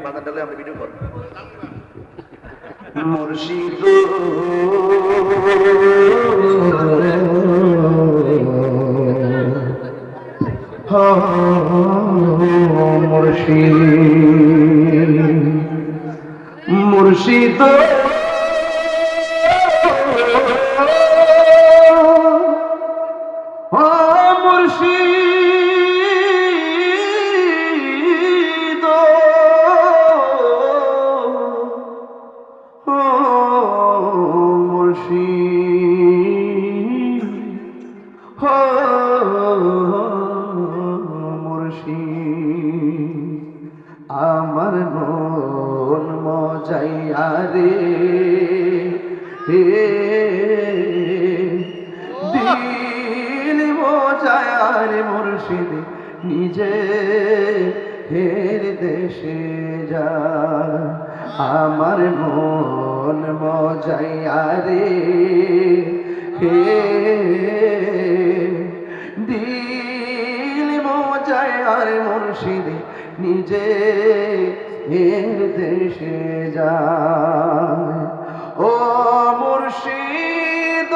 বাজার ডালে আমরা ভিডিও করব। মুর্শিদ মুর্শিদ মুর্শিদ মুর্শিদ মুর্শিদ আমার মন মজাইয়া রে দিল মজায়া রে মুর্শিদ নিজে হের দেশে যা আমার মন মজাইয়া রে দিল মজায়া রে মুর্শিদ নিজে এর দেশে যায় ও মুর্শিদ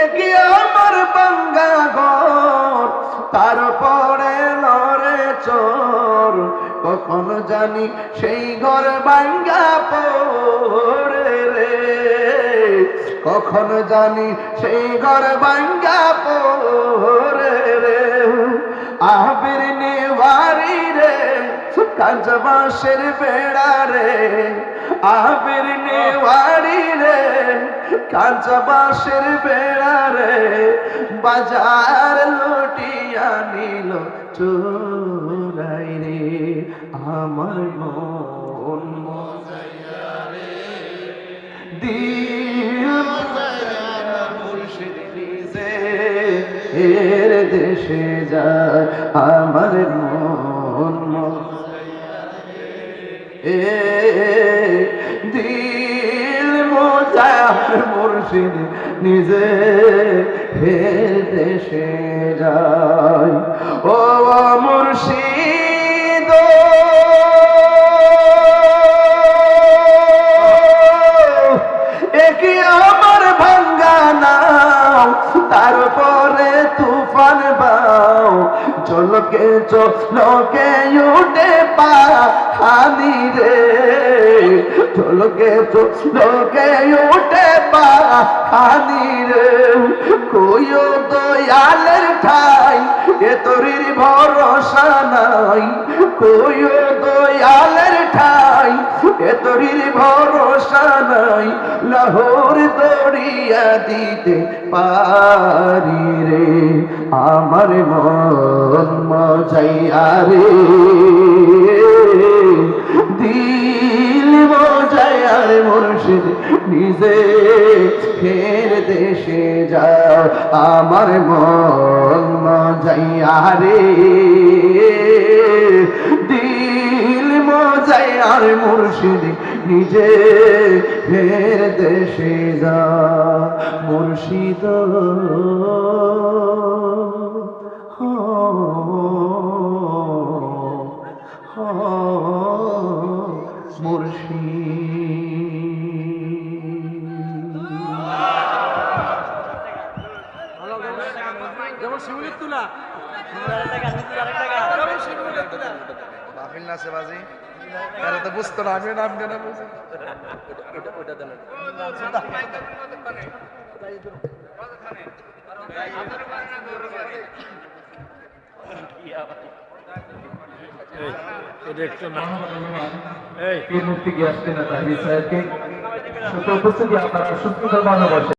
এগি আমার বাঙ্গা ঘর তারপরে লড়ে চোর কখন জানি সেই ঘর বাঙ্গা পড়ে রে কখন জানি সেই ঘর বাঙ্গা পড়ে রে আবির নেওয়ারি রে কাঁচ বাঁশের বেড়া রে আবির নেওয়ারি রে কাঁচ বাঁশের বেড়া রে বাজার লুটিয়া নিল চোরাই রে আমার মন মজাইয়া রে দিল মজাইয়া মুর্শিদ নিজে এর দেশে যায় আমার মন মজাইয়া রে দিল মজাইয়া মুর্শিদ নিজে এর দেশে যায় ও মুর্শিদ একি আমার ভাঙ্গা নাও তারপরে তুফান বাও চলকে চলকে উঠে পাহানি রে চলকে চলকে উঠে পাহানি রে কইও দয়ালের ঠাই এ তোরির ভরসা নাই কইও দয়ালের ঠাই এ তোরির ভরসা নাই লাহোর দড়িয়া দিতে পারি রে আমার মন মজাইয়া রে দিল মজাইয়া রে মুর্শিদ নিজে ফের দেশে যা আমার মন মজাইয়া রে দিল মজাইয়া রে মুর্শিদ নিজে ফের দেশে যা মুর্শিদ মাহফিল নাচে বাজি তারা তো বুঝতো না আমি নাম কেন বুঝি এই মুক্তি গিয়ে আসতে না তাই বিষয়কে সুস্থ উপস্থিতি আপনারা সুস্থ ধর্ম